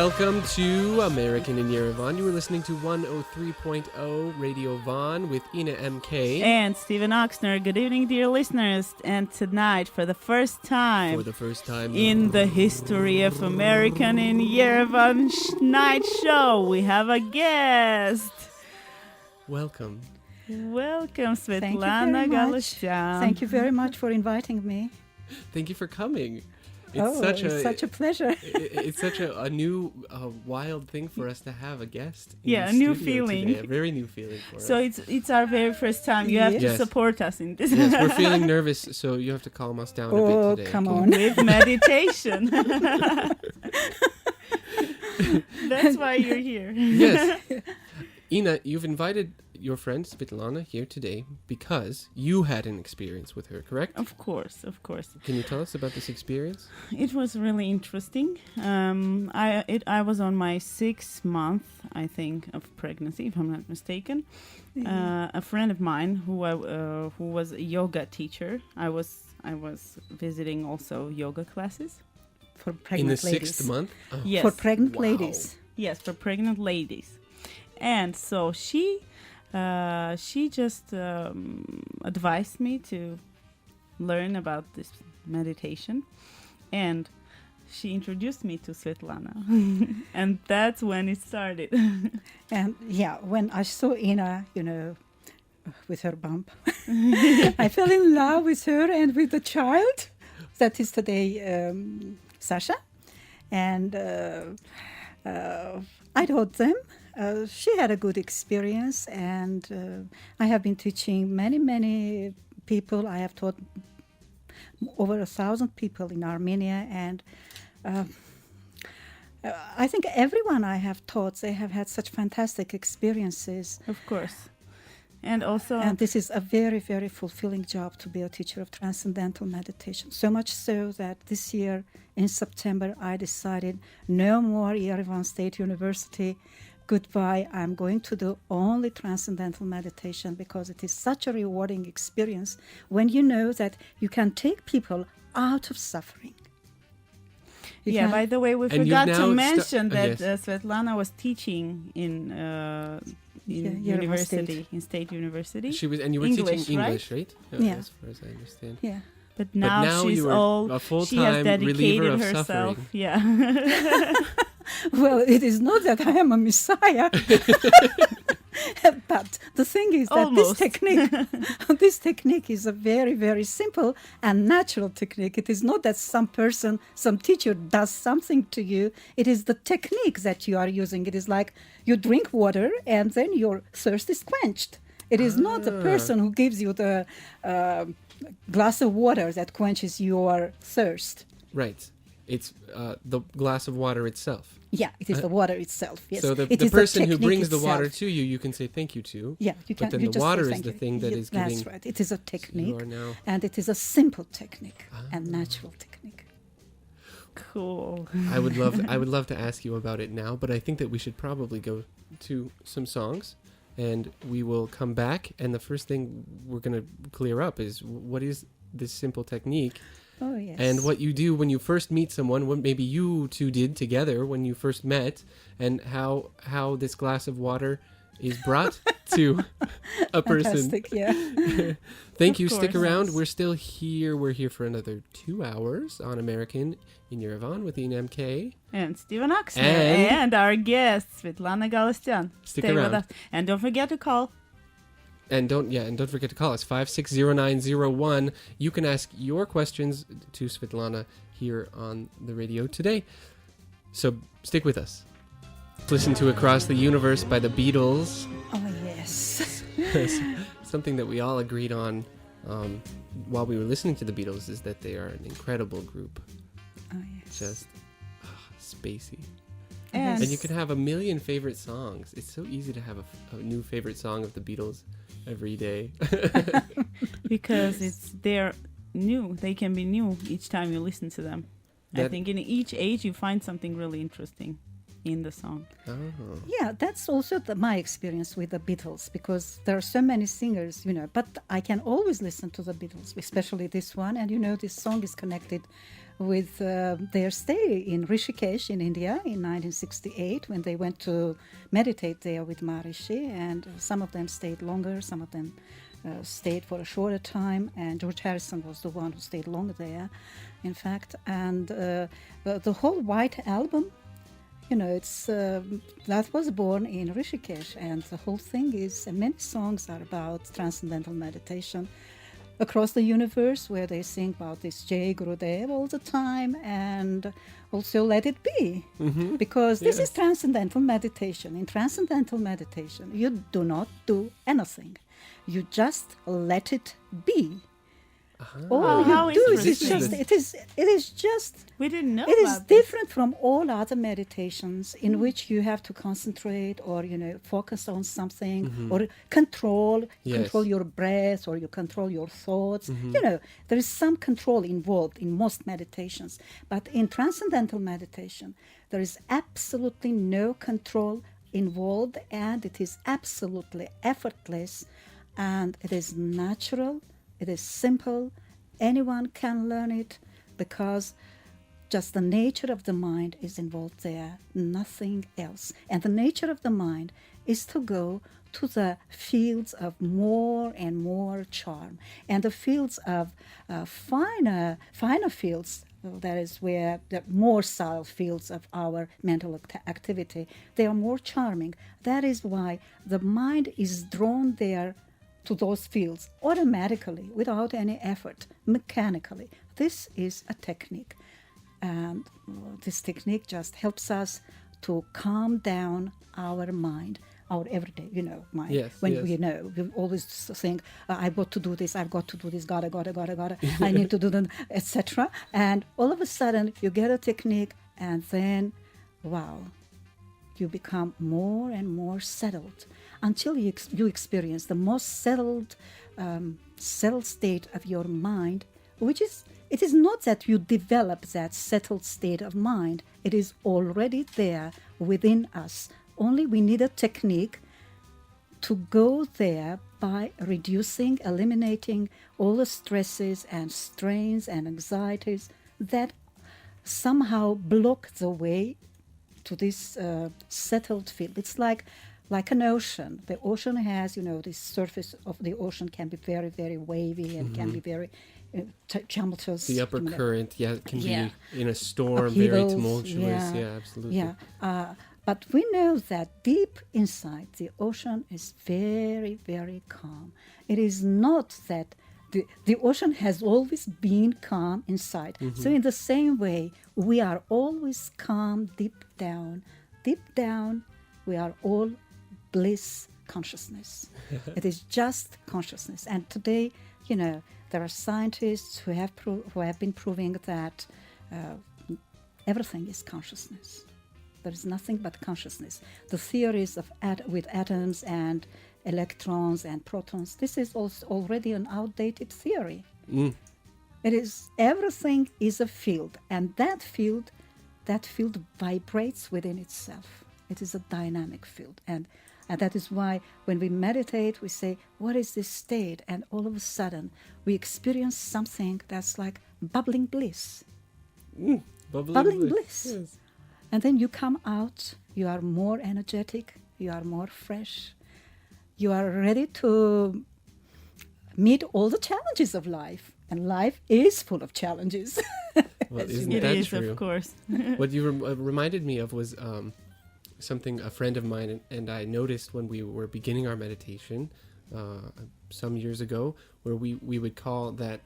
Welcome to American in Yerevan. You are listening to 103.0 Radio Van with Ina MK. And Stephen Ochsner. Good evening, dear listeners. And tonight, for the first time in the history of American in Yerevan night show, we have a guest. Welcome. Welcome, Svetlana Galustyan. Thank you very much for inviting me. Thank you for coming. It's such a pleasure. It's such a new, wild thing for us to have a guest. A new feeling. Today. A very new feeling for us. So it's our very first time. You have to support us in this. Yes, we're feeling nervous, so you have to calm us down a bit today. Oh, come on. With meditation. That's why you're here. Yes. Ina, you've invited your friend Svetlana here today because you had an experience with her, correct? Of course. Can you tell us about this experience? It was really interesting. I was on my 6th month, I think, of pregnancy, if I'm not mistaken. A friend of mine who was a yoga teacher. I was visiting also yoga classes for pregnant ladies. In the 6th month? Oh. Yes. For pregnant ladies. Yes, for pregnant ladies. And so she just advised me to learn about this meditation, and she introduced me to Svetlana, and that's when it started. And when I saw Ina, with her bump, I fell in love with her and with the child. That is today Sasha, and I taught them. She had a good experience, and I have been teaching many people. I have taught over 1,000 people in Armenia, and I think everyone I have taught, they have had such fantastic experiences. Of course. And this is a very, very fulfilling job to be a teacher of transcendental meditation. So much so that this year in September, I decided no more Yerevan State University. Goodbye. I'm going to do only transcendental meditation because it is such a rewarding experience when you know that you can take people out of suffering. By the way, we forgot to mention that Svetlana was teaching in university, in State University. She was, and you were teaching English, right? Yeah. As far as I understand. Yeah. But now she's a full-time reliever of suffering. Yeah. Well, it is not that I am a messiah, but the thing is that this technique is a very, very simple and natural technique. It is not that some teacher does something to you. It is the technique that you are using. It is like you drink water and then your thirst is quenched. It is not the person who gives you the glass of water that quenches your thirst. Right. It's the glass of water itself. Yeah, it is the water itself. Yes. So the person who brings the water to you, you can say thank you to. Yeah, you can. But then the water is the thing that is giving. That's right. It is a technique, and it is a simple technique and natural technique. Cool. I would love to ask you about it now, but I think that we should probably go to some songs, and we will come back. And the first thing we're going to clear up is what is this simple technique. Oh, yes. And what you do when you first meet someone, what maybe you two did together when you first met, and how this glass of water is brought to a person. Fantastic, yeah. Thank you. Stick around. We're still here. We're here for another 2 hours on American in Yerevan with Ina MK. And Stephen Ochsner. And our guest, Svetlana Galustyan. Stay around. With us. And don't forget to call. And don't forget to call us 560901. You can ask your questions to Svetlana here on the radio today. So stick with us. Listen to Across the Universe by the Beatles. Oh yes. Something that we all agreed on while we were listening to the Beatles is that they are an incredible group. Oh yes. Just spacey. And you can have a million favorite songs. It's so easy to have a new favorite song of the Beatles every day. Because they're new. They can be new each time you listen to them. I think in each age you find something really interesting in the song. Oh. Yeah, that's also my experience with the Beatles, because there are so many singers, but I can always listen to the Beatles, especially this one. And this song is connected with their stay in Rishikesh in India in 1968 when they went to meditate there with Maharishi, and some of them stayed longer, some of them stayed for a shorter time, and George Harrison was the one who stayed longer there, in fact. And the whole White Album, it's that was born in Rishikesh, and the whole thing is, many songs are about transcendental meditation across the universe, where they sing about this Jai Gurudev all the time, and also Let It Be, because this is transcendental meditation. In transcendental meditation, you do not do anything. You just let it be. All you do is just, it is just, we didn't know it is about different from all other meditations in which you have to concentrate or focus on something or control your breath, or you control your thoughts. There is some control involved in most meditations, but in transcendental meditation there is absolutely no control involved, and it is absolutely effortless, and it is natural. It is simple. Anyone can learn it, because just the nature of the mind is involved there, nothing else. And the nature of the mind is to go to the fields of more and more charm, and the fields of finer fields. That is where the more subtle fields of our mental activity, they are more charming. That is why the mind is drawn there to those fields automatically, without any effort, mechanically. This is a technique, and this technique just helps us to calm down our mind, our everyday, mind. Yes, when yes. we always think, I've got to do this, gotta, I need to do that, etc. And all of a sudden you get a technique, and then, wow, you become more and more settled, until you experience the most settled state of your mind, which is, it is not that you develop that settled state of mind. It is already there within us. Only we need a technique to go there by reducing, eliminating all the stresses and strains and anxieties that somehow block the way to this settled field. It's like an ocean. The ocean has, the surface of the ocean can be very, very wavy and can be very tumultuous. The upper current, can be in a storm, Upheavals, very tumultuous. Absolutely. But we know that deep inside the ocean is very, very calm. It is not that the ocean has always been calm inside. So in the same way, we are always calm deep down. Deep down, we are all bliss consciousness. It is just consciousness. And today, there are scientists who have been proving that everything is consciousness. There is nothing but consciousness. The theories of with atoms and electrons and protons, this is also already an outdated theory. It is, everything is a field, and that field vibrates within itself. It is a dynamic field, and that is why when we meditate, we say, what is this state? And all of a sudden, we experience something that's like bubbling bliss. Bubbling bliss. Yes. And then you come out, you are more energetic, you are more fresh, you are ready to meet all the challenges of life. And life is full of challenges. Well, isn't It that is, true? of course. What you reminded me of was something a friend of mine and I noticed when we were beginning our meditation some years ago, where we would call that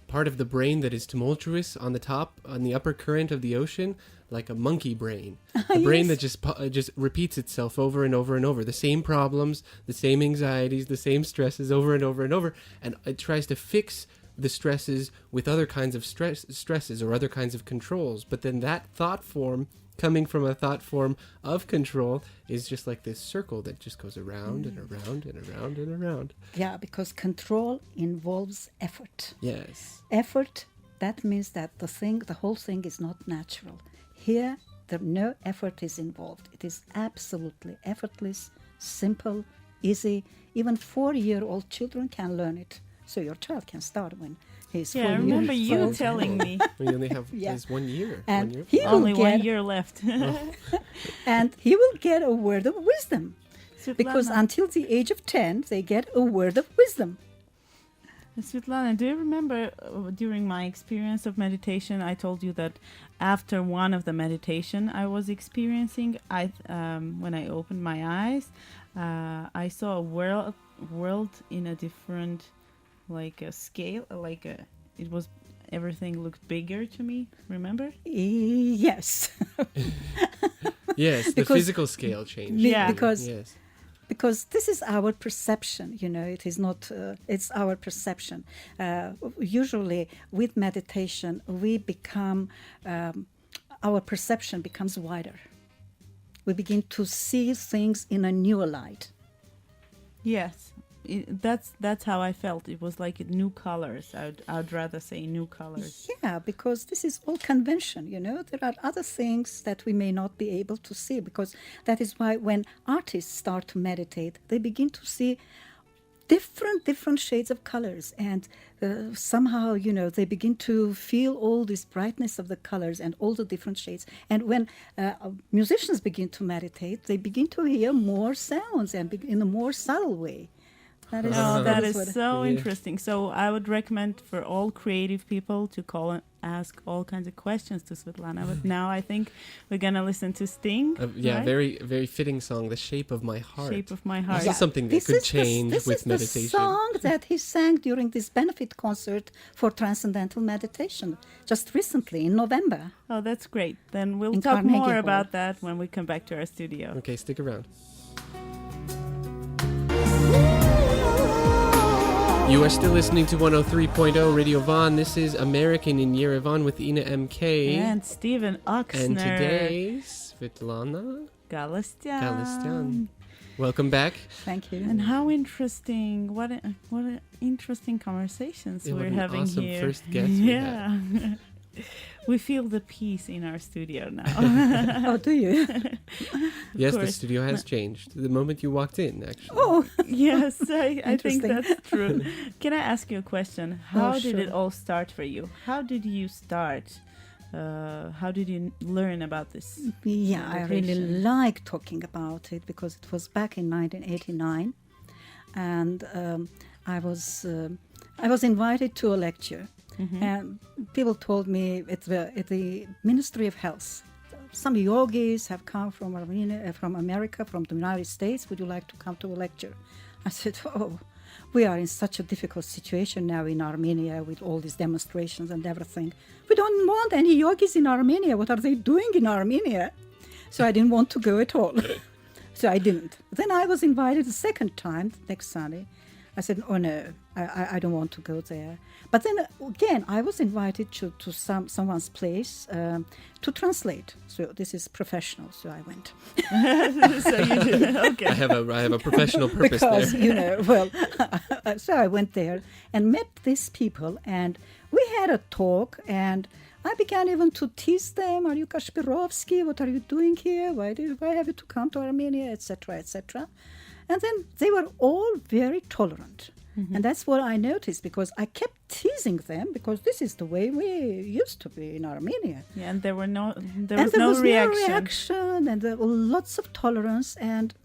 part of the brain that is tumultuous on the top, on the upper current of the ocean, like a monkey brain. The brain that just repeats itself over and over and over. The same problems, the same anxieties, the same stresses over and over and over. And it tries to fix the stresses with other kinds of stresses or other kinds of controls. But then that thought form, coming from a thought form of control, is just like this circle that just goes around and around and around and around. Yeah, because control involves effort. Yes. Effort, that means that the whole thing is not natural. Here, no effort is involved. It is absolutely effortless, simple, easy. Even 4-year-old children can learn it. So your child can start when He's Yeah, I 4 remember years you old. telling me. We only have Yeah. is 1 year. And 1 year. he will Only 1 get, year left. and he will get a word of wisdom. Because Svetlana, until the age of 10, they get a word of wisdom. Svetlana, do you remember during my experience of meditation, I told you that after one of the meditation I was experiencing, when I opened my eyes, I saw a world in a different, like a scale, it was everything looked bigger to me. Remember? Yes. Yes, the Because- physical scale changed. Yeah. Because Yes. because this is our perception, it is not, it's our perception. Usually with meditation, we become, our perception becomes wider. We begin to see things in a new light. Yes. That's how I felt. It was like new colors. I'd rather say new colors. Yeah, because this is all convention, There are other things that we may not be able to see, because that is why when artists start to meditate, they begin to see different shades of colors, and somehow, they begin to feel all this brightness of the colors and all the different shades. And when musicians begin to meditate, they begin to hear more sounds and in a more subtle way. That is, That is what- so Yeah. interesting. So I would recommend for all creative people to call and ask all kinds of questions to Svetlana. But now I think we're gonna listen to Sting. Right? Very, very fitting song, "The Shape of My Heart." Shape of My This Heart. is something that could change this with is meditation. the song that he sang during this benefit concert for transcendental meditation just recently in November. Oh, that's great. Then we'll In talk Carnegie more Hall. about that when we come back to our studio. Okay, stick around. You are still listening to 103.0 Radio Von. This is American in Yerevan with Ina MK. And Stephen Ochsner. And today, Svetlana Galistyan. Galistyan. Welcome back. Thank you. And how interesting! What interesting conversations Yeah, what we're an having awesome here. first guest we Yeah, we feel the peace in our studio now. Oh, do you? Yes, the course. studio has changed. The moment you walked in, actually. Oh, Yes, I think Interesting. that's true. Can I ask you a question? How did sure. it all start for you? How did you start? How did you learn about this? yeah, I really Meditation. like talking about it because it was back in 1989, and I was invited to a lecture, and people told me at the Ministry of Health, some yogis have come from Armenia, from America, from the United States. Would you like to come to a lecture? I said, oh, we are in such a difficult situation now in Armenia with all these demonstrations and everything. We don't want any yogis in Armenia. What are they doing in Armenia? So I didn't want to go at all. So I didn't. Then I was invited the second time, next Sunday. I said, oh no, I don't want to go there. But then again, I was invited to someone's place to translate. So this is professional, so I went. So you did, okay. I have a professional purpose Because, there. so I went there and met these people, and we had a talk, and I began even to tease them. Are you Kashpirovsky? What are you doing here? Why have you to come to Armenia, etc., etc.? And then they were all very tolerant. And that's what I noticed, because I kept teasing them, because this is the way we used to be in Armenia. Yeah, and there was no No reaction. reaction, and there were lots of tolerance. And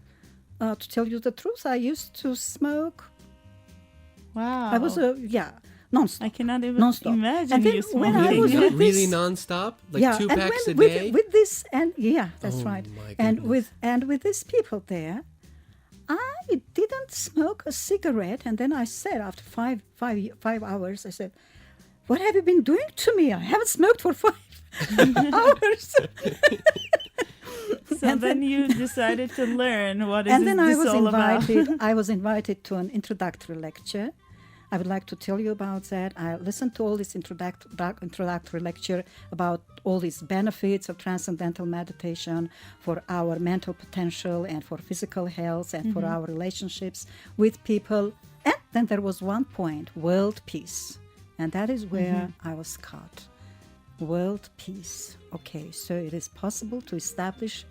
to tell you the truth, I used to smoke. Wow. I was non-stop. I cannot even Non-stop. imagine And then you when smoking. I was with Really this- non-stop? Like 2 and packs a when, day? with this, and yeah, that's Oh right. my And goodness. with these people there, I didn't smoke a cigarette. And then I said, after five hours, I said, "What have you been doing to me? I haven't smoked for 5 hours." So then you decided to learn what is And then I this was all about. I was invited to an introductory lecture. I would like to tell you about that. I listened to all this introductory lecture about all these benefits of transcendental meditation for our mental potential and for physical health and for our relationships with people. And then there was one point, world peace. And that is where I was caught. World peace. Okay, so it is possible to establish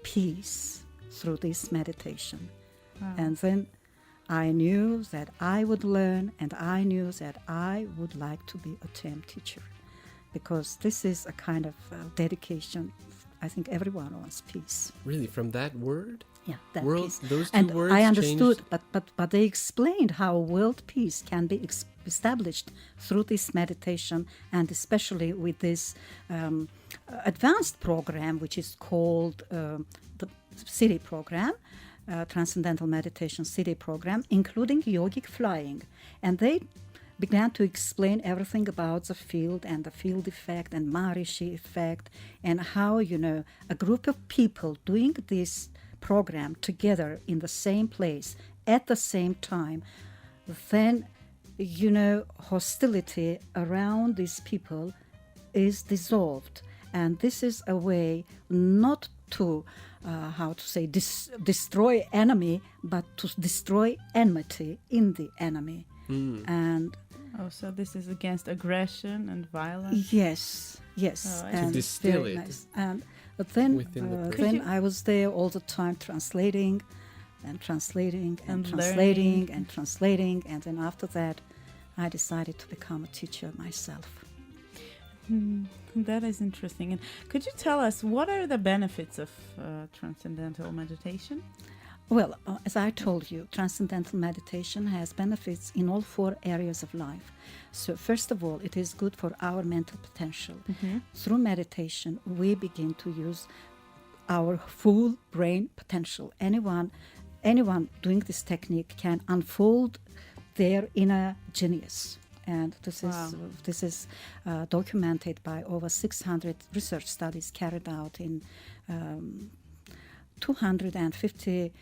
peace through this meditation. And then I knew that I would learn, and I knew that I would like to be a TEM teacher, because this is a kind of dedication. I think everyone wants peace. Really, from that word? Yeah, that World, peace. those two And words I understood, changed. but they explained how world peace can be established through this meditation, and especially with this advanced program, which is called the City Program, Transcendental Meditation City Program, including yogic flying. And they began to explain everything about the field and the field effect and Maharishi effect, and how, a group of people doing this program together in the same place at the same time, then, hostility around these people is dissolved. And this is a way not to, destroy enemy, but to destroy enmity in the enemy. And so this is against aggression and violence? yes, Oh, and to distill very it nice. And then, within the person. then I was there all the time translating and translating and And translating learning. and translating. And then after that, I decided to become a teacher myself. That is interesting. And could you tell us, what are the benefits of transcendental meditation? Well, as I told you, transcendental meditation has benefits in all 4 areas of life. So first of all, it is good for our mental potential. Through meditation, we begin to use our full brain potential. Anyone doing this technique can unfold their inner genius. And this is documented by over 600 research studies carried out in 250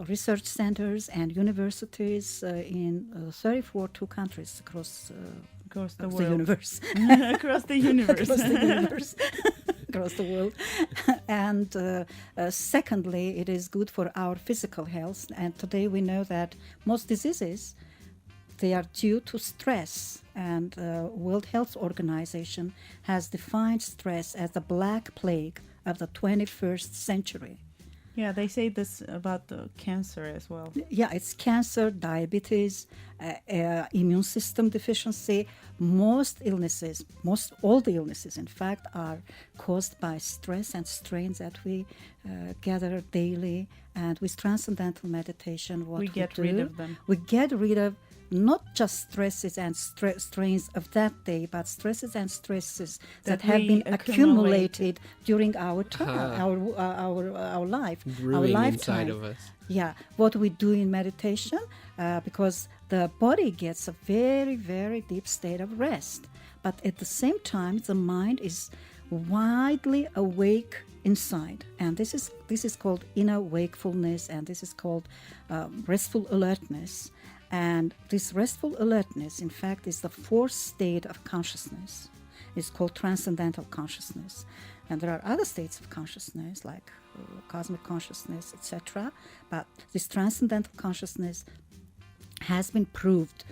research centers and universities in 32 countries across the world. the universe. Across the universe. Across the universe. Across the world. And secondly, it is good for our physical health. And today we know that most diseases, they are due to stress, and World Health Organization has defined stress as the black plague of the 21st century. Yeah, they say this about the cancer as well. Yeah, it's cancer, diabetes, immune system deficiency. All the illnesses, in fact, are caused by stress and strains that we gather daily. And with transcendental meditation, We get rid of them. We get rid of not just stresses and strains of that day, but stresses and stresses that have we been accumulate. accumulated during our time, our life, our Brewing lifetime. inside of us. Yeah, what we do in meditation, because the body gets a very, very deep state of rest. But at the same time, the mind is widely awake inside. And this is called inner wakefulness, and this is called restful alertness. And this restful alertness, in fact, is the 4th state of consciousness. It's called transcendental consciousness. And there are other states of consciousness, like cosmic consciousness, etc. But this transcendental consciousness has been proved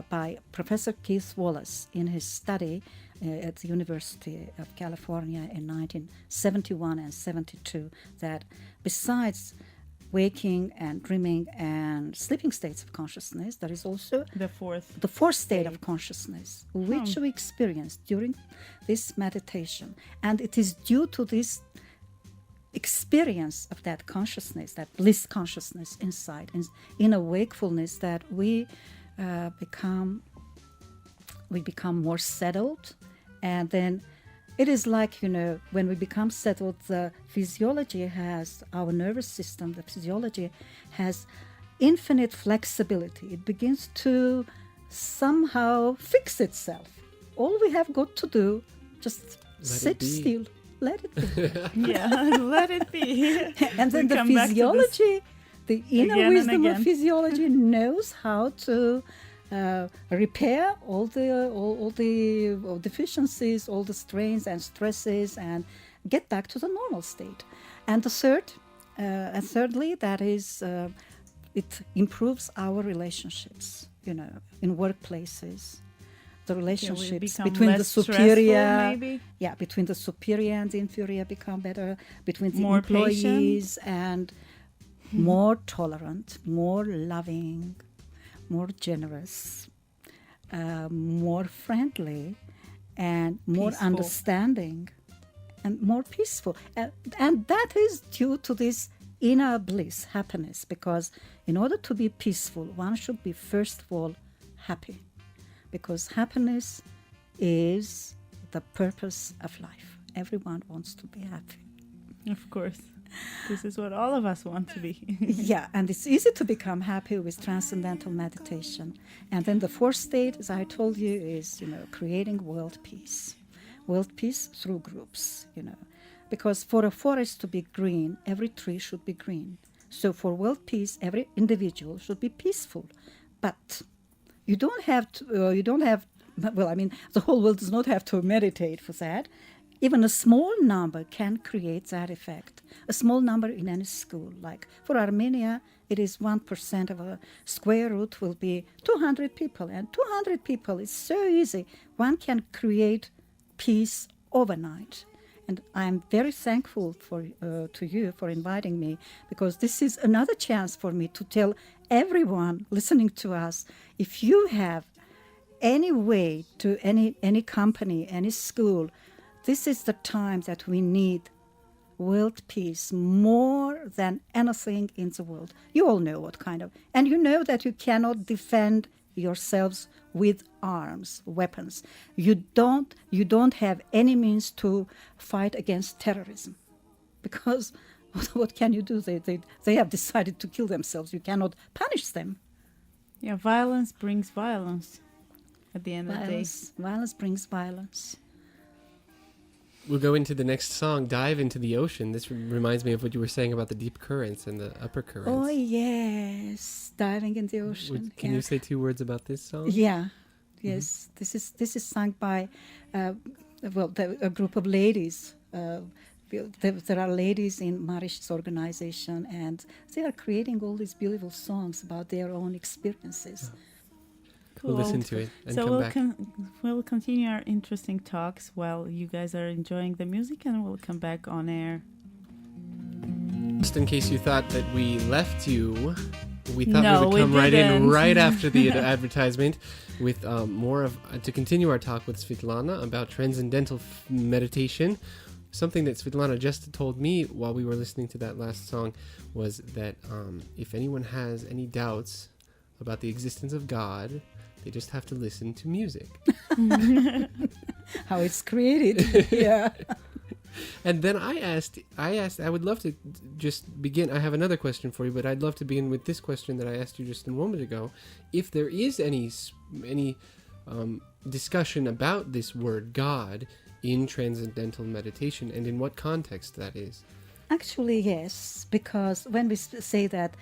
by Professor Keith Wallace in his study at the University of California in 1971 and 72, that besides waking and dreaming and sleeping states of consciousness, there is also The fourth. the 4th state of consciousness, which we experience during this meditation. And it is due to this experience of that consciousness, that bliss consciousness inside, in a wakefulness, that we become more settled. And then it is like, when we become settled, the physiology has, our nervous system, the physiology has infinite flexibility. It begins to somehow fix itself. All we have got to do, just sit still, let it be. Yeah, let it be. And then We the come back to this physiology, the inner again and wisdom of again. physiology knows how to repair all the deficiencies, all the strains and stresses, and get back to the normal state. And thirdly, that is, it improves our relationships. In workplaces, the relationships become between the less stressful, superior, maybe? between the superior and the inferior become better. Between the More employees and more tolerant, more loving, more generous, more friendly, and more Peaceful. understanding, and more peaceful. And that is due to this inner bliss, happiness, because in order to be peaceful, one should be first of all happy, because happiness is the purpose of life. Everyone wants to be happy. Of course. This is what all of us want to be. Yeah, and it's easy to become happy with transcendental meditation. And then the fourth state, as I told you, is, creating world peace. World peace through groups, Because for a forest to be green, every tree should be green. So for world peace, every individual should be peaceful. But you don't have to, the whole world does not have to meditate for that. Even a small number can create that effect. A small number in any school. Like for Armenia, it is 1% of a square root will be 200 people. And 200 people is so easy. One can create peace overnight. And I'm very thankful to you for inviting me, because this is another chance for me to tell everyone listening to us, if you have any way to any company, any school, this is the time that we need world peace more than anything in the world. You all know what kind of, and you know that you cannot defend yourselves with arms, weapons. You don't have any means to fight against terrorism, because what can you do? They have decided to kill themselves. You cannot punish them. Yeah, violence brings violence at the end of the day. Violence brings violence. We'll go into the next song, Dive into the Ocean. This reminds me of what you were saying about the deep currents and the upper currents. Oh, yes. Diving in the ocean. Can you say 2 words about this song? Yeah. Yes. Mm-hmm. This is sung by, a group of ladies. There are ladies in Marish's organization, and they are creating all these beautiful songs about their own experiences. Oh. We'll listen to it and so come back. We'll continue our interesting talks while you guys are enjoying the music, and we'll come back on air. Just in case you thought that we left you, we thought No, we would come we right in didn't. right after the advertisement with more of to continue our talk with Svetlana about transcendental meditation. Something that Svetlana just told me while we were listening to that last song was that if anyone has any doubts about the existence of God, they just have to listen to music. How it's created. Yeah. And then I asked, I would love to just begin. I have another question for you, but I'd love to begin with this question that I asked you just a moment ago. If there is any discussion about this word God in transcendental meditation, and in what context that is. Actually, yes, because when we say that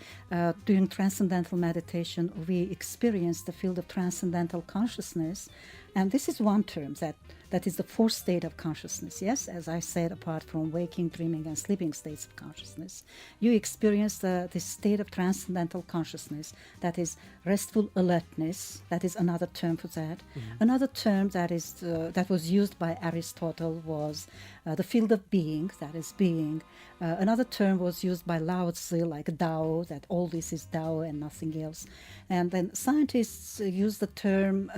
during transcendental meditation, we experience the field of transcendental consciousness, and this is one term that is the fourth state of consciousness. Yes, as I said, apart from waking, dreaming, and sleeping states of consciousness, you experience this state of transcendental consciousness that is restful alertness. That is another term for that. Mm-hmm. Another term that was used by Aristotle was the field of being. That is being. Another term was used by Lao Tzu, like Tao, that all this is Tao and nothing else. And then scientists use the term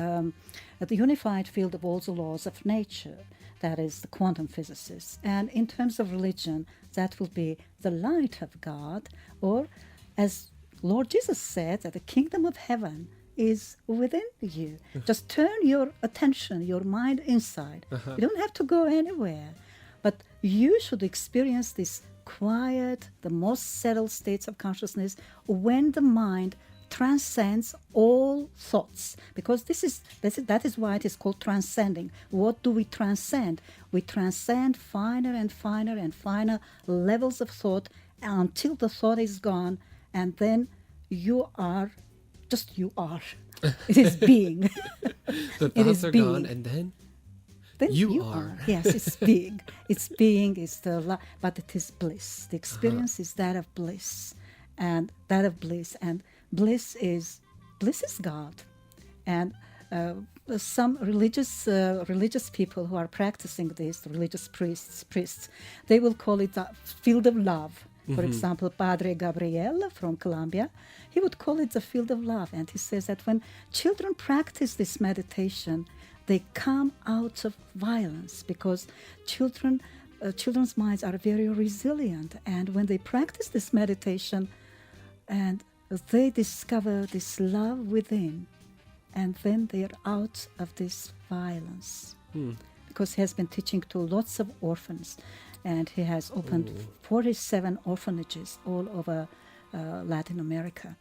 the unified field of all the laws of nature, that is the quantum physicists. And in terms of religion, that will be the light of God, or as Lord Jesus said, that the kingdom of heaven is within you. Just turn your attention, your mind inside. You don't have to go anywhere. But you should experience this quiet, the most settled states of consciousness when the mind transcends all thoughts, because that is why it is called transcending. What do we transcend? We transcend finer and finer and finer levels of thought until the thought is gone, and then you are. It is being. The thoughts are gone, and then you are. Yes, it's being. It's being is but it is bliss. The experience is that of bliss, and that of bliss, and bliss is God. And some religious people who are practicing this, religious priests, they will call it the field of love. For example, Padre Gabriel from Colombia, he would call it the field of love. And he says that when children practice this meditation, they come out of violence because children's minds are very resilient. And when they practice this meditation and they discover this love within, and then they are out of this violence. Because he has been teaching to lots of orphans, and he has opened 47 orphanages all over Latin America.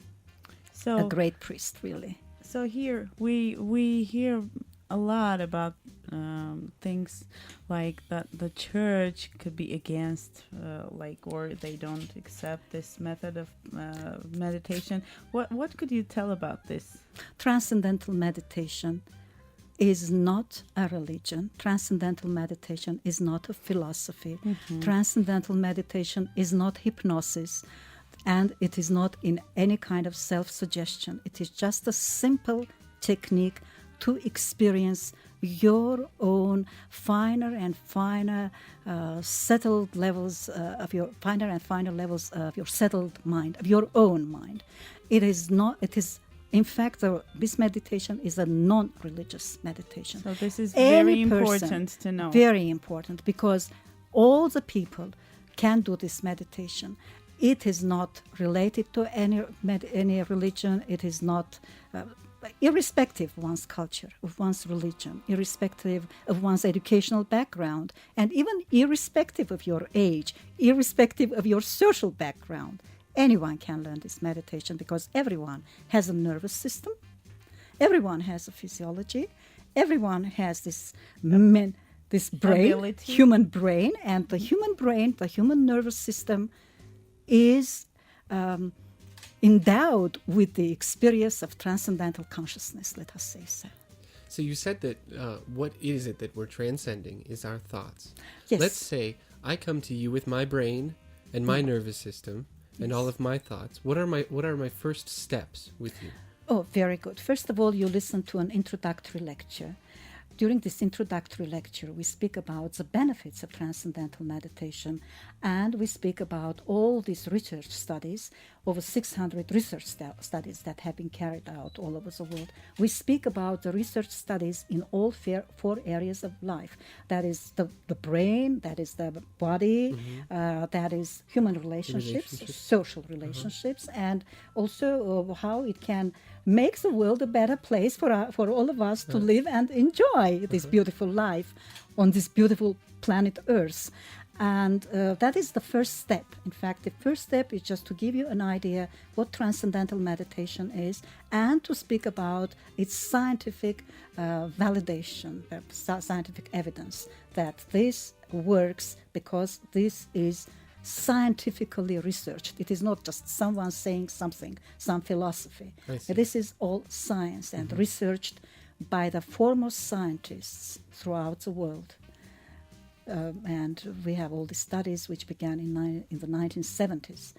So a great priest, really. So here we hear a lot about things like that the church could be against, or they don't accept this method of meditation. What could you tell about this? Transcendental meditation is not a religion. Transcendental meditation is not a philosophy. Transcendental meditation is not hypnosis, and it is not in any kind of self-suggestion. It is just a simple technique to experience your own finer and finer settled levels of your finer and finer levels of your settled mind, of your own mind. It is not. It is. In fact, this meditation is a non-religious meditation. So this is very important to know. Very important, because all the people can do this meditation. It is not related to any religion. It is not, irrespective of one's culture, of one's religion, irrespective of one's educational background, and even irrespective of your age, irrespective of your social background. Anyone can learn this meditation because everyone has a nervous system, everyone has a physiology, everyone has this brain, ability. Human brain, and the human brain, the human nervous system is endowed with the experience of transcendental consciousness, let us say so. So you said that what is it that we're transcending is our thoughts. Yes. Let's say I come to you with my brain and my nervous system and all of my thoughts. What are my first steps with you? Oh, very good. First of all, you listen to an introductory lecture. During this introductory lecture, we speak about the benefits of transcendental meditation, and we speak about all these research studies, over 600 research studies that have been carried out all over the world. We speak about the research studies in all 4 areas of life. That is the brain, that is the body, that is human relationships. Social relationships, and also how it can make the world a better place for all of us to live and enjoy this beautiful life on this beautiful planet Earth. And that is the first step. In fact, the first step is just to give you an idea what transcendental meditation is, and to speak about its scientific validation, scientific evidence that this works, because this is scientifically researched. It is not just someone saying something, some philosophy. This is all science and researched by the foremost scientists throughout the world. And we have all the studies which began in the 1970s.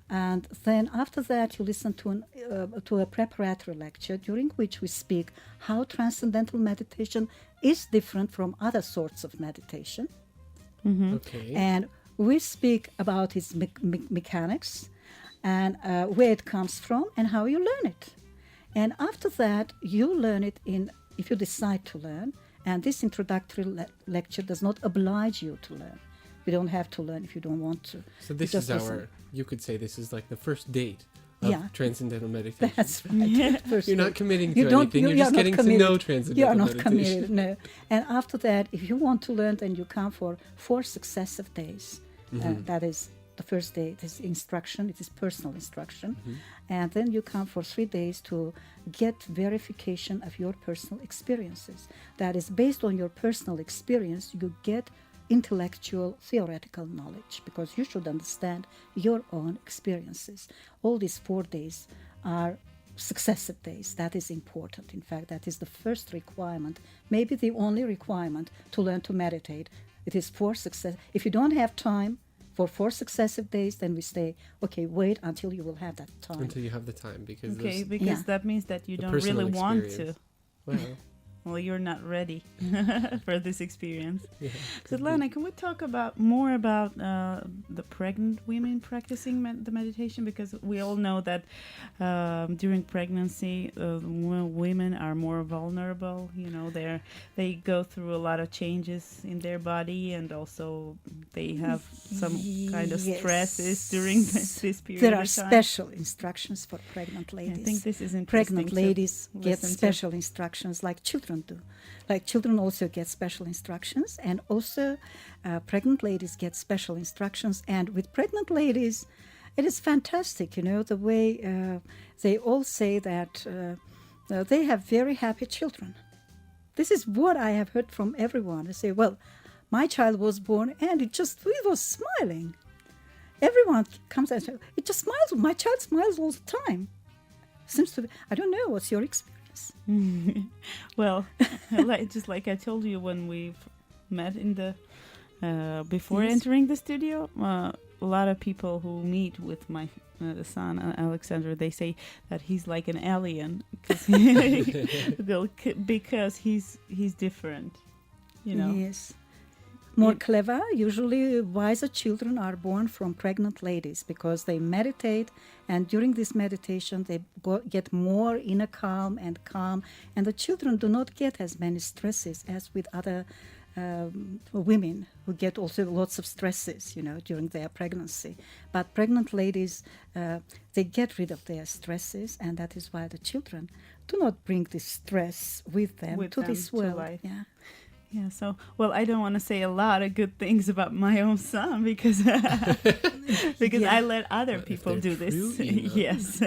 And then after that, you listen to a preparatory lecture during which we speak how transcendental meditation is different from other sorts of meditation. Okay. And we speak about its mechanics and where it comes from and how you learn it. And after that, you learn it if you decide to learn. And this introductory lecture does not oblige you to learn. You don't have to learn if you don't want to. So this is you could say this is like the first date of transcendental meditation. That's right. You're not committing to anything. You're just getting to know transcendental meditation. You are not committed, no. And after that, if you want to learn, then you come for 4 successive days. That is the first day. It is instruction. It is personal instruction. And then you come for 3 days to get verification of your personal experiences. That is, based on your personal experience, you get intellectual, theoretical knowledge, because you should understand your own experiences. All these 4 days are successive days. That is important. In fact, that is the first requirement, maybe the only requirement to learn to meditate. It is 4 success. If you don't have time for 4 successive days, then we say, okay, wait until you will have that time. Until you have the time, because that means that you don't really want to. Well, well, you're not ready for this experience. Yeah, Svetlana, can we talk more about the pregnant women practicing the meditation? Because we all know that during pregnancy, women are more vulnerable. You know, they go through a lot of changes in their body, and also they have some kind of stresses during this period. There are of time. special instructions for pregnant ladies. I think this is interesting. Pregnant ladies get listen to. special instructions like children do. Like children also get special instructions, and also pregnant ladies get special instructions. And with pregnant ladies, it is fantastic, you know, the way they all say that they have very happy children. This is what I have heard from everyone. They say, well, my child was born and it was smiling. Everyone comes and says, it just smiles. My child smiles all the time. Seems to be, I don't know, what's your experience? Well, just like I told you when we met in the before entering the studio, a lot of people who meet with my son Alexander, they say that he's like an alien because he's different, you know. Yes. More clever. Usually wiser children are born from pregnant ladies because they meditate, and during this meditation they get more inner calm, and the children do not get as many stresses as with other women who get also lots of stresses, you know, during their pregnancy. But pregnant ladies, they get rid of their stresses, and that is why the children do not bring this stress with them to this world. Life. Yeah. Yeah, so, well, I don't want to say a lot of good things about my own son because I let other people do this. True, you know. Yes.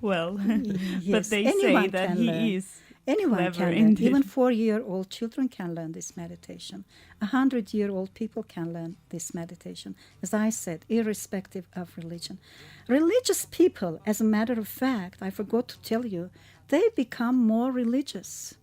Well, Yes. but they Anyone say that can he learn. is Anyone clever can learn. indeed. Even 4-year-old children can learn this meditation. 100-year-old people can learn this meditation. As I said, irrespective of religion. Religious people, as a matter of fact, I forgot to tell you, they become more religious.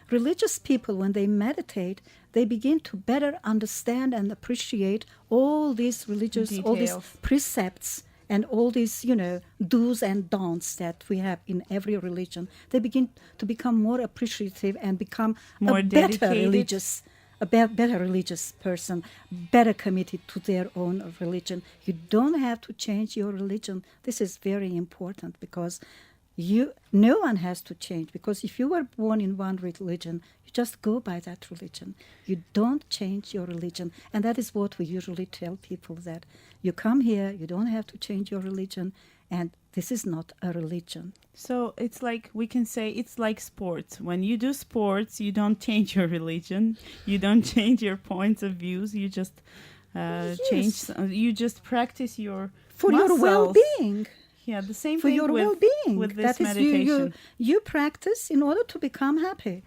Religious people, when they meditate, they begin to better understand and appreciate all these religious, all these Details. precepts and all these, you know, do's and don'ts that we have in every religion. They begin to become more appreciative and become More a better dedicated. religious, better religious person, better committed to their own religion. You don't have to change your religion. This is very important because no one has to change, because if you were born in one religion, you just go by that religion. You don't change your religion. And that is what we usually tell people, that you come here, you don't have to change your religion, and this is not a religion. So it's like, we can say it's like sports. When you do sports, you don't change your religion. You don't change your points of views. You just change. You just practice your For your muscles. well-being. Yeah, the same For thing your with, well-being. with this That is, meditation. you practice in order to become happy.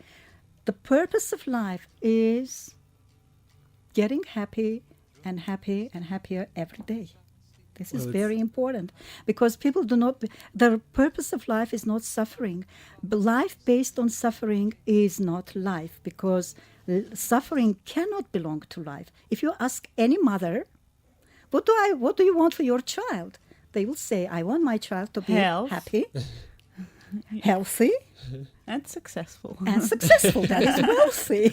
The purpose of life is getting happy and happier every day. This is very important, because people do not. The purpose of life is not suffering. Life based on suffering is not life, because suffering cannot belong to life. If you ask any mother, what do you want for your child? They will say, I want my child to be happy, healthy, and successful. and successful. That is wealthy.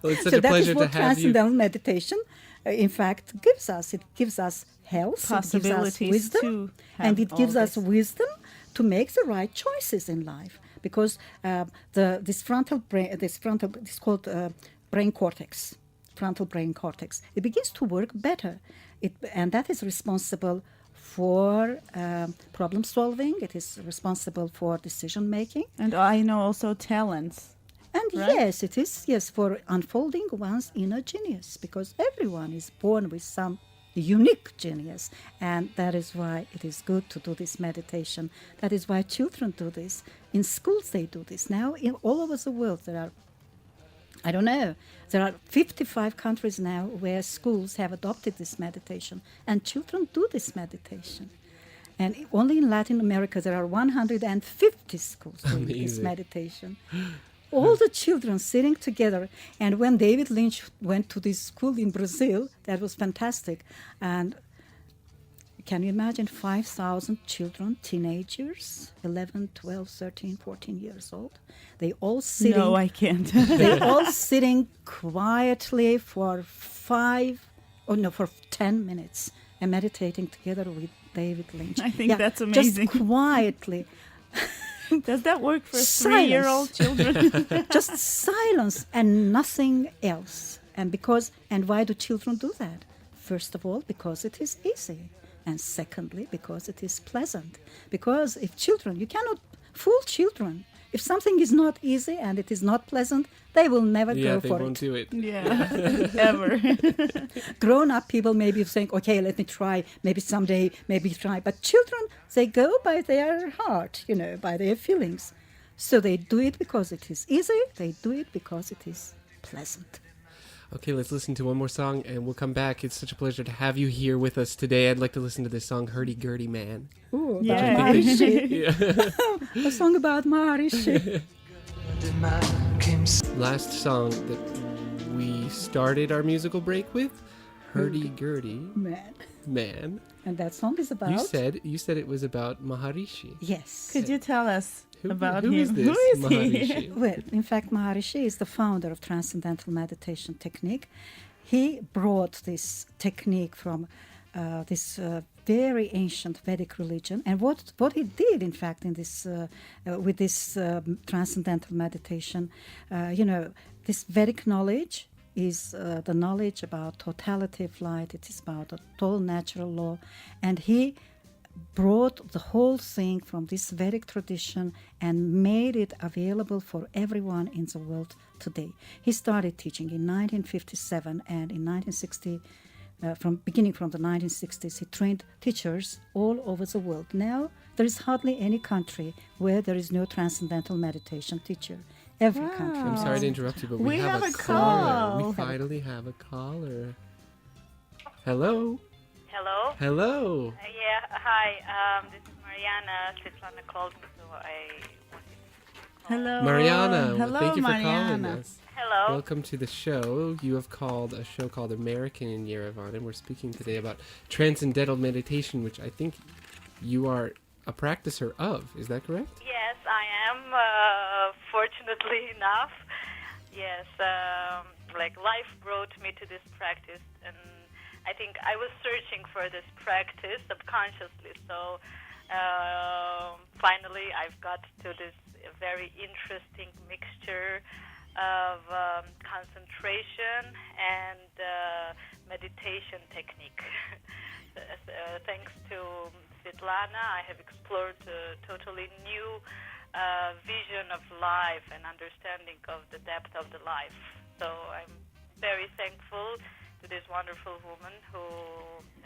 Well, it's such So a that pleasure is to what have you. transcendental meditation, in fact, gives us. It gives us health, it gives us Possibilities wisdom, to have and it gives all us this. wisdom to make the right choices in life. Because this frontal brain, this called brain cortex, frontal brain cortex, it begins to work better, and that is responsible for problem solving. It is responsible for decision making. And I know also talents. And right? yes, it is, yes, for unfolding one's inner genius, because everyone is born with some unique genius. And that is why it is good to do this meditation. That is why children do this. In schools they do this. Now, all over the world, there are 55 countries now where schools have adopted this meditation, and children do this meditation. And only in Latin America there are 150 schools doing this Amazing. meditation. All the children sitting together. And when David Lynch went to this school in Brazil, that was fantastic. And Can you imagine 5,000 children, teenagers, 11, 12, 13, 14 years old? They all sitting. No, I can't. They all sitting quietly for 10 minutes and meditating together with David Lynch. I think that's amazing. Just quietly. Does that work for Silence. 3-year-old children? Just silence and nothing else. And why do children do that? First of all, because it is easy. And secondly, because it is pleasant. Because if children, you cannot fool children. If something is not easy and it is not pleasant, they will never go for it. Yeah, they won't do it. Yeah, ever. Grown-up people maybe think, okay, let me try, maybe someday, maybe try. But children, they go by their heart, by their feelings. So they do it because it is easy. They do it because it is pleasant. Okay, let's listen to one more song and we'll come back. It's such a pleasure to have you here with us today. I'd like to listen to this song, Hurdy Gurdy Man. Ooh, Yeah. Maharishi. A song about Maharishi. Last song that we started our musical break with, Hurdy Gurdy Man. And that song is about... You said it was about Maharishi. Yes. Could you tell us about who him? is this Who is he? Maharishi? Well, in fact, Maharishi is the founder of Transcendental Meditation Technique. He brought this technique from this very ancient Vedic religion. And what he did, in fact, in this with this transcendental meditation, this Vedic knowledge is the knowledge about totality of light. It is about the total natural law. And he brought the whole thing from this Vedic tradition and made it available for everyone in the world today. He started teaching in 1957, and in 1960, beginning from the 1960s, he trained teachers all over the world. Now, there is hardly any country where there is no transcendental meditation teacher. Every country. I'm sorry to interrupt you, but We we have have a a caller. call. We finally have a caller. Hello? Hello? Hello? Yeah, hi. This is Mariana. Svetlana called me, so I wanted to call. Hello. Mariana, Hello, thank you for Mariana. calling us. Hello. Welcome to the show. You have called a show called American in Yerevan, and we're speaking today about transcendental meditation, which I think you are a practicer of. Is that correct? Yes, I am, fortunately enough. Yes, life brought me to this practice, and I think I was searching for this practice subconsciously, so finally I've got to this very interesting mixture of concentration and meditation technique. Thanks to Svetlana, I have explored a totally new vision of life and understanding of the depth of the life. So I'm very thankful to this wonderful woman who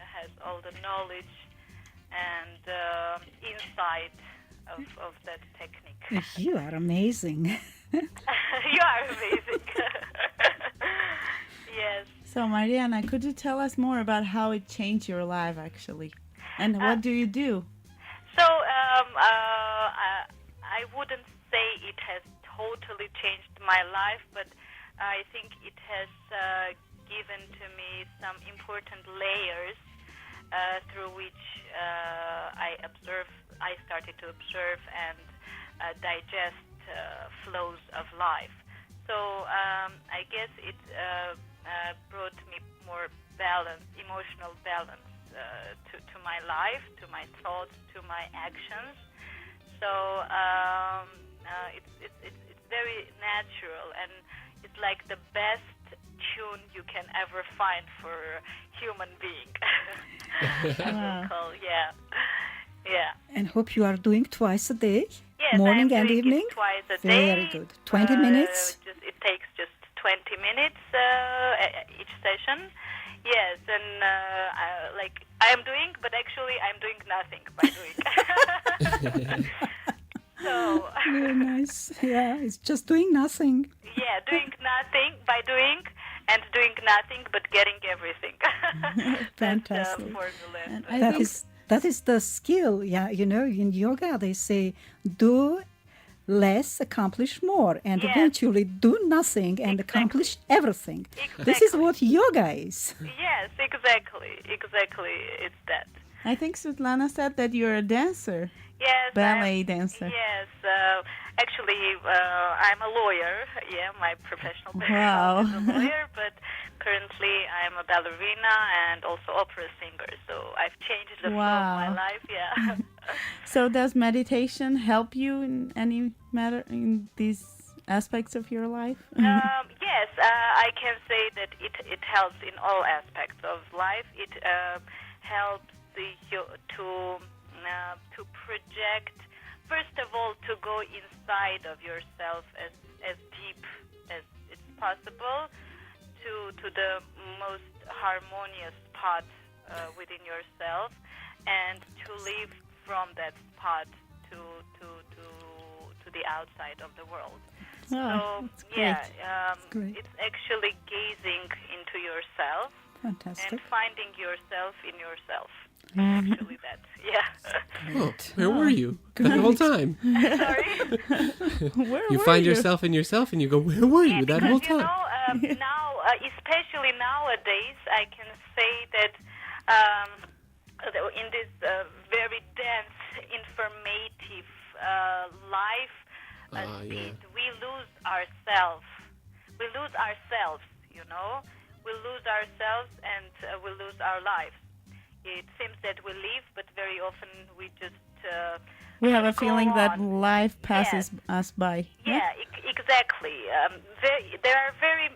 has all the knowledge and insight of that technique. You are amazing. You are amazing. Yes. So, Mariana, could you tell us more about how it changed your life, actually? And what do you do? So I wouldn't say it has totally changed my life, but I think it has given to me some important layers through which I started to observe and digest flows of life. So I guess it brought me more balance, emotional balance to my life, to my thoughts, to my actions. So it's very natural, and it's like the best tune you can ever find for a human being. Yeah. And hope you are doing twice a day, Yes, morning I'm and doing evening. it twice a day. Very good. 20 minutes. It takes just 20 minutes each session. Yes, and I am doing, but actually I'm doing nothing by doing. So Very nice. Yeah, it's just doing nothing. yeah, doing nothing by doing, and doing nothing but getting everything. Fantastic. That's the formula. And I That think is the skill. Yeah, in yoga they say do less, accomplish more, and Yes. eventually do nothing and accomplish everything. This is Exactly. what yoga is. Yes, exactly. It's that. I think Svetlana said that you're a dancer. Yes, ballet dancer. Yes, actually, I'm a lawyer. Yeah, my professional Wow. background is a lawyer, but currently I'm a ballerina and also opera singer. So I've changed the flow of my life. Yeah. So does meditation help you in any matter in these aspects of your life? Yes, I can say that it helps in all aspects of life. It helps to project, first of all, to go inside of yourself as deep as it's possible, to the most harmonious spot within yourself, and to live from that spot to the outside of the world. Oh, so it's actually gazing into yourself. Fantastic. And finding yourself in yourself. Actually, Oh, where were you that whole time? Sorry? You find yourself in yourself and you go, where were you that whole time? You know, now, especially nowadays, I can say that in this very dense, informative life, we lose ourselves. We lose ourselves, you know. We lose ourselves and we lose our lives. It seems that we live, but very often we just we have a feeling that life passes us by. Yeah, exactly. There are very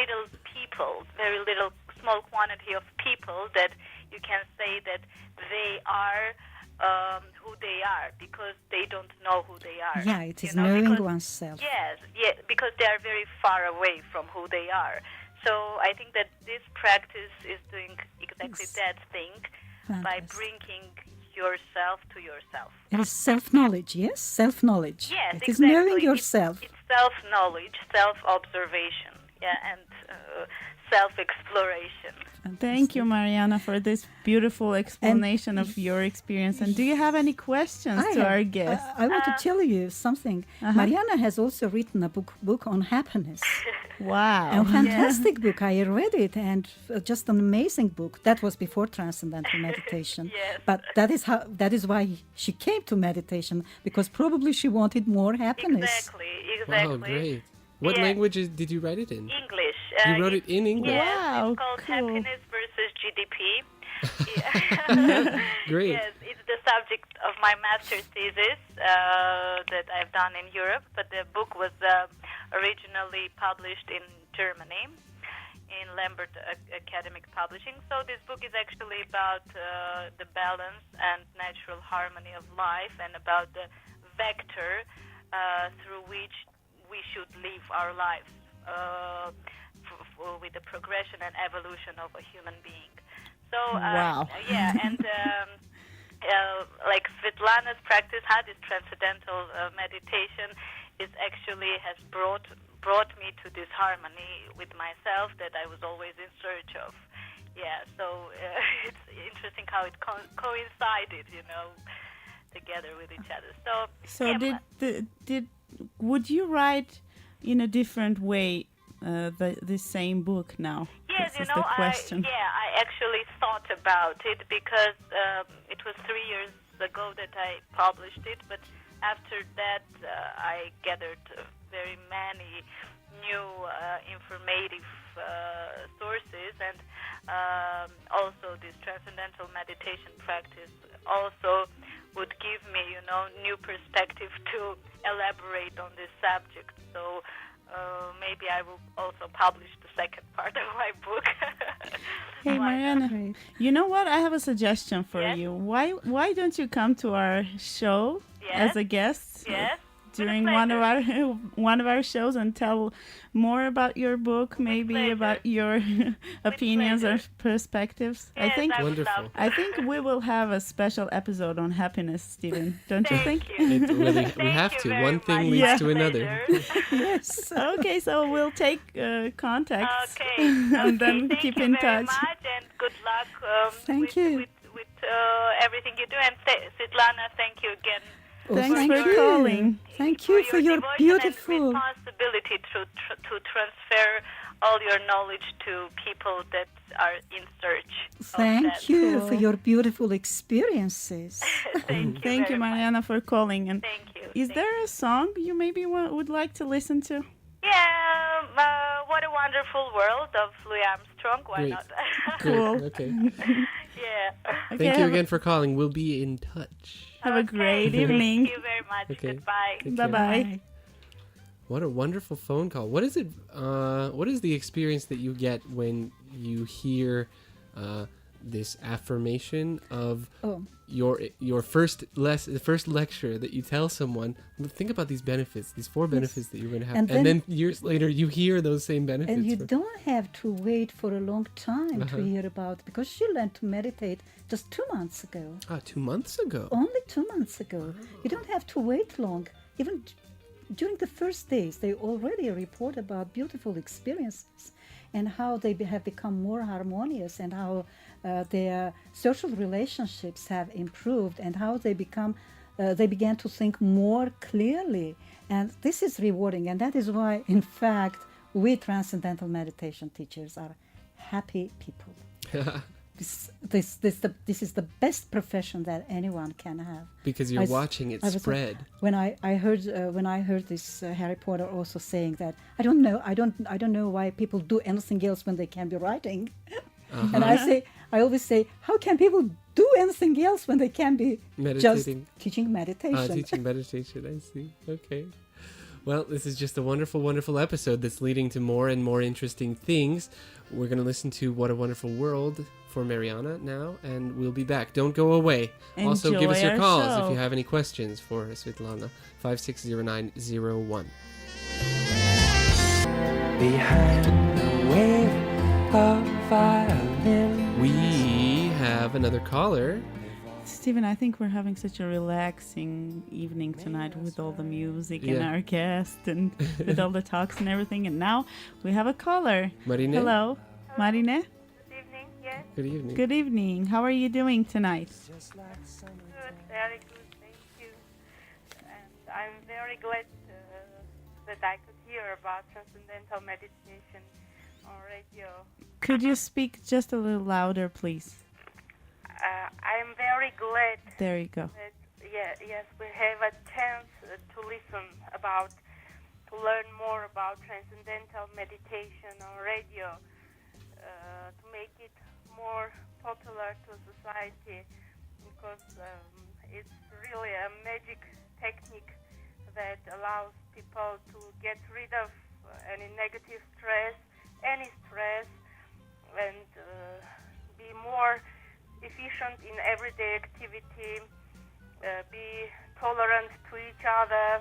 little people, very little small quantity of people that you can say that they are who they are, because they don't know who they are. Yeah, it is knowing oneself. Yes, because they are very far away from who they are. So I think that this practice is doing exactly that thing by bringing yourself to yourself. It is self-knowledge, yes? Self-knowledge. Yes, it is knowing yourself. It's self-knowledge, self-observation, and self-exploration. Thank you, Mariana, for this beautiful explanation of your experience. And do you have any questions to our guest? I want to tell you something. Mariana has also written a book on happiness. Wow. A fantastic book. I read it, and just an amazing book. That was before Transcendental Meditation. Yes. But that is why she came to meditation, because probably she wanted more happiness. Exactly. Wow, great. What language did you write it in? English. You wrote it in English? Yes, Wow, it's called cool. Happiness versus GDP. Great. Yes, it's the subject of my master's thesis that I've done in Europe, but the book was originally published in Germany in Lambert Academic Publishing. So this book is actually about the balance and natural harmony of life, and about the vector through which we should live our lives with the progression and evolution of a human being. So, and like Svetlana's practice, this transcendental meditation is actually has brought me to this harmony with myself that I was always in search of. Yeah, so it's interesting how it coincided, together with each other. So would you write in a different way the same book now? Yes, this is the question. I actually thought about it, because it was 3 years ago that I published it, but after that I gathered very many new informative sources, and also this transcendental meditation practice also would give me, new perspective to elaborate on this subject. So maybe I will also publish the second part of my book. Hey, Mariana, you know what? I have a suggestion for you. Why don't you come to our show as a guest? Yes. During one of our shows, and tell more about your book, maybe about your opinions or perspectives. Yes, Wonderful. I think we will have a special episode on happiness, Stephen. Don't you think? We have to. One thing leads to another. Yes. Okay, so we'll take contacts. Okay. And then Thank keep you in very touch. much, and good luck Thank you. with everything you do. And Svetlana, thank you again. Thanks thank for you. calling. Thank you for your devotion beautiful. and responsibility to transfer all your knowledge to people that are in search of Thank that. you Cool. for your beautiful experiences. Thank you Thank you, very much. Mariana, for calling. And Thank you. is Thank there a song you maybe would like to listen to? Yeah, What a Wonderful World of Louis Armstrong. Why Great. not? Cool. Okay. Yeah. Okay, Thank you have again for calling. We'll be in touch. Have a Okay. great evening. Thank you very much. Okay. Goodbye. Take Bye care. bye. What a wonderful phone call. What is it? What is the experience that you get when you hear this affirmation of Oh, your first the first lecture that you tell someone? Think about these benefits, these 4 benefits that you're going to have, And and then- then years later you hear those same benefits. and you from- don't have to wait for a long time to Uh-huh. hear about, because she learned to meditate just 2 months ago. 2 months ago. Only 2 months ago. You don't have to wait long. Even during the first days, they already report about beautiful experiences and how they have become more harmonious, and how their social relationships have improved, and how they began to think more clearly. And this is rewarding, and that is why, in fact, we transcendental meditation teachers are happy people. This is the best profession that anyone can have. Because you're I s- watching it I was- spread. When I heard this Harry Potter also saying that, I don't know why people do anything else when they can be writing. And I always say, how can people do anything else when they can be just Meditating. teaching meditation? Teaching meditation, I see. Okay. Well, this is just a wonderful, wonderful episode that's leading to more and more interesting things. We're going to listen to What a Wonderful World for Mariana now, and we'll be back. Don't go away. Also, give us Enjoy your our calls show. if you have any questions for Svetlana. 560901. Behind the wave of violin. We have another caller. Stephen, I think we're having such a relaxing evening tonight with all the music and Yeah. our guest and with all the talks and everything. And now we have a caller. Marine? Hello, Marine. Good evening. Yes. Good evening. Good evening. How are you doing tonight? Good. Very good. Thank you. And I'm very glad that I could hear about transcendental meditation on radio. Could you speak just a little louder, please? I'm very glad There you go. that yes, we have a chance to listen about, to learn more about transcendental meditation on radio, to make it more popular to society, because it's really a magic technique that allows people to get rid of any negative stress, any stress, and be more efficient in everyday activity, be tolerant to each other,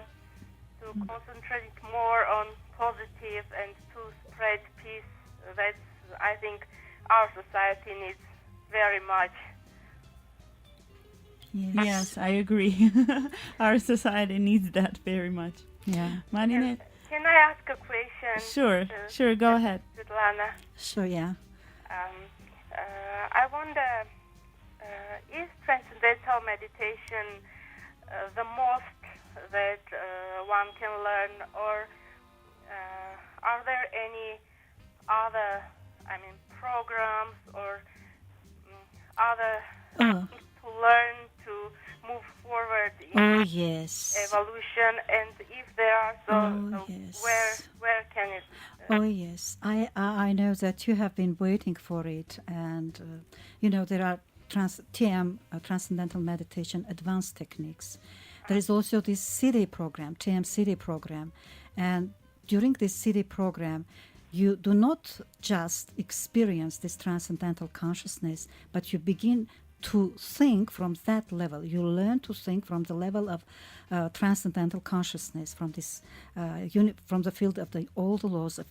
to concentrate more on positive, and to spread peace. That's, I think, our society needs very much. Yes, I agree. Our society needs that very much. Yeah. Marine, Can I ask a question? sure, go ahead. Svetlana. So yeah. I wonder, is transcendental meditation the most that one can learn, or are there any other, programs or other Oh. things to learn to move forward in Oh yes. evolution? And if there are, so Oh, yes. where can it? Oh yes, I know that you have been waiting for it, and there are TM Transcendental Meditation Advanced Techniques. There is also this CD program, TM CD program, and during this CD program, you do not just experience this transcendental consciousness, but you begin to think from that level. You learn to think from the level of transcendental consciousness, from this from the field of all the laws of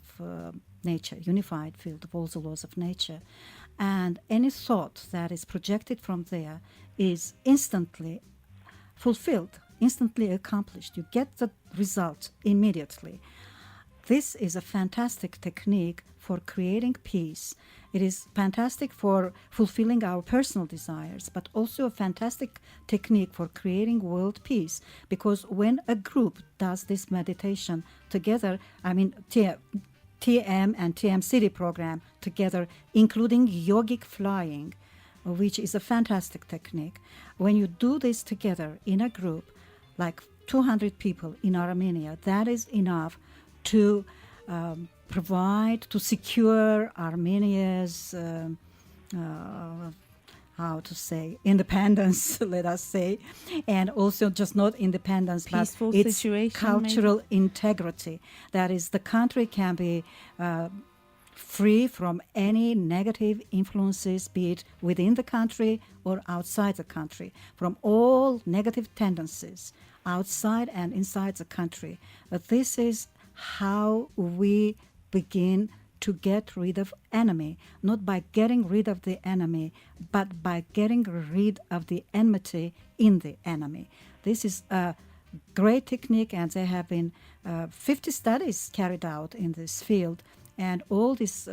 nature, unified field of all the laws of nature. And any thought that is projected from there is instantly fulfilled, instantly accomplished. You get the result immediately. This is a fantastic technique for creating peace. It is fantastic for fulfilling our personal desires, but also a fantastic technique for creating world peace. Because when a group does this meditation together, TM TM and TM City program together, including yogic flying, which is a fantastic technique. When you do this together in a group, like 200 people in Armenia, that is enough to provide, to secure Armenia's how to say, independence, let us say, and also just not independence, Peaceful but its situation, cultural maybe? integrity. That is, the country can be free from any negative influences, be it within the country or outside the country, from all negative tendencies outside and inside the country. But this is how we begin to get rid of enemy, not by getting rid of the enemy, but by getting rid of the enmity in the enemy. This is a great technique, and there have been 50 studies carried out in this field, and all these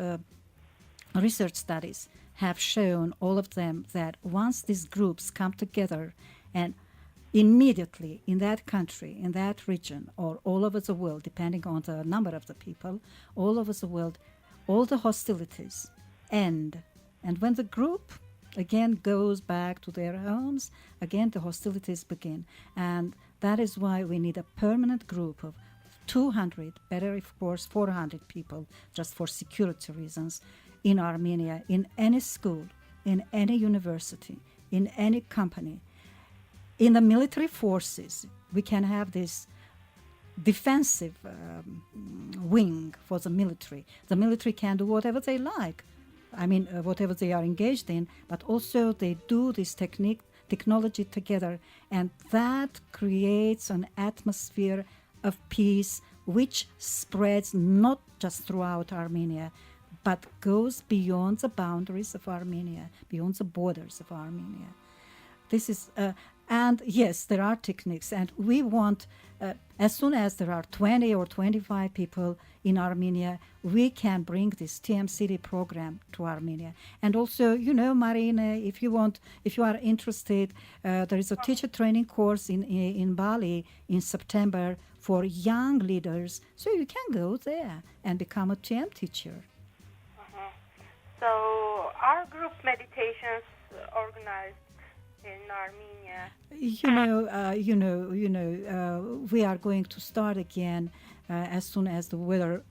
research studies have shown, all of them, that once these groups come together and immediately in that country, in that region, or all over the world, depending on the number of the people, all over the world, all the hostilities end. And when the group again goes back to their homes, again the hostilities begin. And that is why we need a permanent group of 200, better of course 400 people, just for security reasons, in Armenia, in any school, in any university, in any company. In the military forces, we can have this defensive wing for the military. The military can do whatever they like, whatever they are engaged in, but also they do this technology together, and that creates an atmosphere of peace which spreads not just throughout Armenia, but goes beyond the boundaries of Armenia, beyond the borders of Armenia. This is, and yes, there are techniques, and we want, as soon as there are 20 or 25 people in Armenia, we can bring this TMCD program to Armenia. And also, Marina, if you are interested, there is a teacher training course in Bali in September for young leaders, so you can go there and become a TM teacher. So our group meditations organized in Armenia. We are going to start again as soon as the weather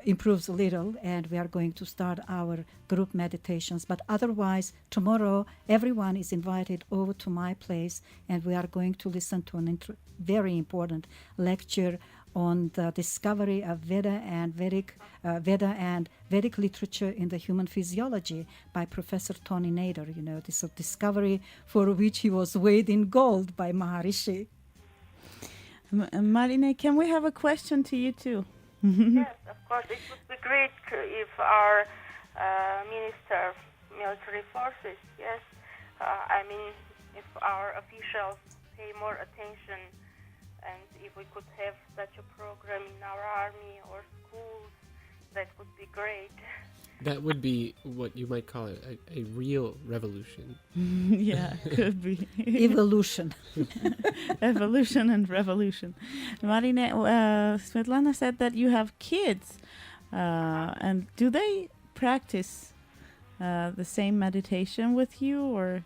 improves a little, and we are going to start our group meditations. But otherwise, tomorrow everyone is invited over to my place, and we are going to listen to a very important lecture on the discovery of Veda and Vedic literature in the human physiology by Professor Tony Nader. This a discovery for which he was weighed in gold by Maharishi. Marine, can we have a question to you too? Yes, of course. It would be great if our Minister of Military Forces, yes, if our officials pay more attention, and if we could have such a program in our army or schools, that would be great. That would be what you might call a real revolution. Yeah, could be. Evolution. Evolution and revolution. Marine, Svetlana said that you have kids. And do they practice the same meditation with you, or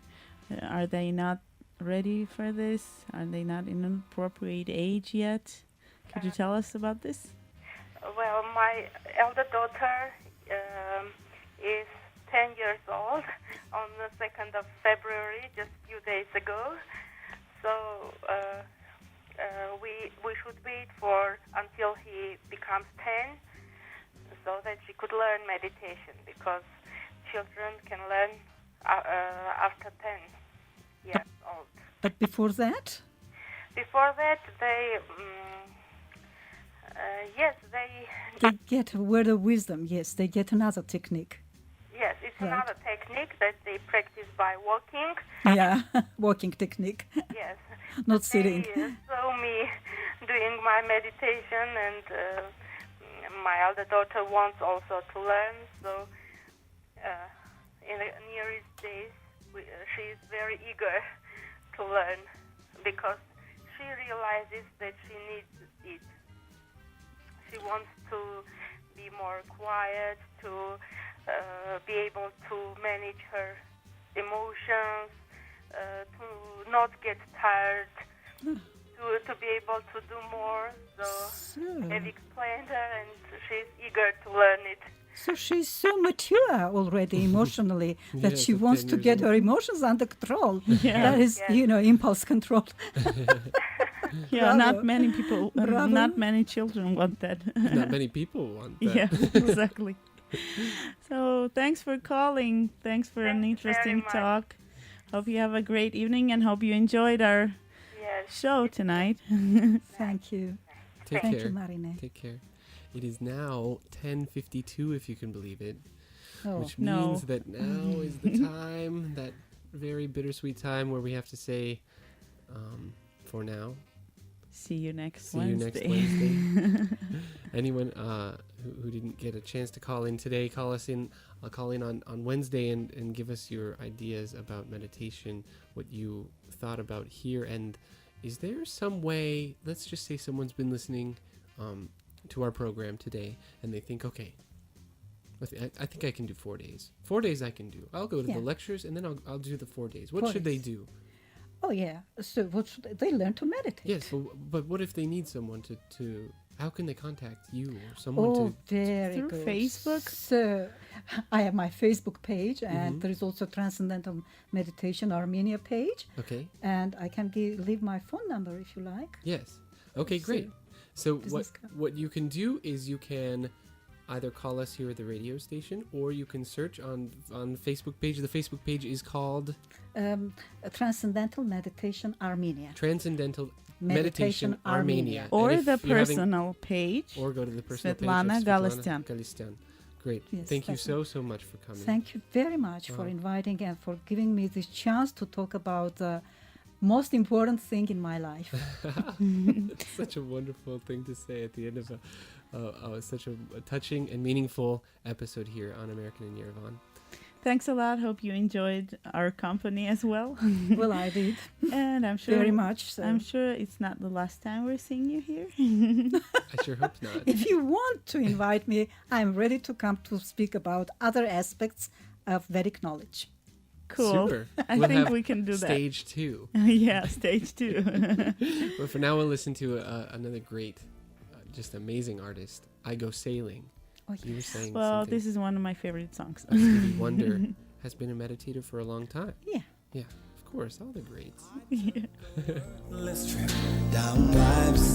are they not ready for this? Are they not in an appropriate age yet? Could you tell us about this? Well, my elder daughter is 10 years old on the 2nd of February, just a few days ago. So we should wait until he becomes 10 so that she could learn meditation, because children can learn after 10 years old. But before that? Before that, they get a word of wisdom. Yes, they get another technique. Yes, it's right. Another technique that they practice by walking. Yeah, walking technique. Yes. Not sitting. They saw me doing my meditation, and my elder daughter wants also to learn. So in the nearest days, she is very eager to learn, because she realizes that she needs it. she wants to be more quiet, to be able to manage her emotions, to not get tired, to be able to do more. So I've explained her, and she's eager to learn it. So she's so mature already emotionally that Yes, she at wants 10 to years get old. her emotions under control. Yeah. That is, Yes. Impulse control. Yeah, Bravo. not many people, Bravo. not many children want that. Not many people want that. Yeah, exactly. So thanks for calling. Thanks for an Thank you very interesting much. talk. Hope you have a great evening and hope you enjoyed our Yes. show tonight. Thank you. Take Thank care. you, Marine. Take care. It is now 10:52, if you can believe it, Oh, which No. means that now is the time, that very bittersweet time where we have to say, for now, See you next see you Wednesday. next Wednesday. Anyone who didn't get a chance to call in today, call us in. I'll call in on Wednesday and give us your ideas about meditation, what you thought about here. And is there some way, let's just say someone's been listening to our program today and they think, okay, I think I can do 4 days. 4 days I can do. I'll go to Yeah. the lectures and then I'll do the 4 days. What 4 should they days. do? Oh, yeah. So what should they learn to meditate? Yes, but what if they need someone to how can they contact you or someone Oh, to... very Through good. Facebook? So I have my Facebook page, and Mhm. there is also Transcendental Meditation Armenia page, Okay. and I can leave my phone number if you like. Yes. Okay, So, great. So business card. what you can do is you can either call us here at the radio station, or you can search on the Facebook page. The Facebook page is called Transcendental Meditation Armenia. Transcendental Meditation Meditation Armenia. Or And if the you're having- personal page. or go to the personal Svetlana page of Galistyan. Galistyan. Great. Yes, Thank you that's so much for coming. Thank you very much for Wow. inviting and for giving me this chance to talk about the most important thing in my life. It's such a wonderful thing to say at the end of such a touching and meaningful episode here on American in Yerevan. Thanks a lot. Hope you enjoyed our company as well. Well, I did And I'm sure very much. So. I'm sure it's not the last time we're seeing you here. I sure hope not. If you want to invite me, I'm ready to come to speak about other aspects of Vedic knowledge. Cool. Super. I We'll think have we can do that. Stage 2. Yeah, stage 2. But for now, we'll listen to another great, just amazing artist, I Go Sailing. Oh, You were saying Well, something. this is one of my favorite songs. Stevie Wonder has been a meditator for a long time. Yeah. Yeah, of course, all the greats. Yeah. Let's trip down life's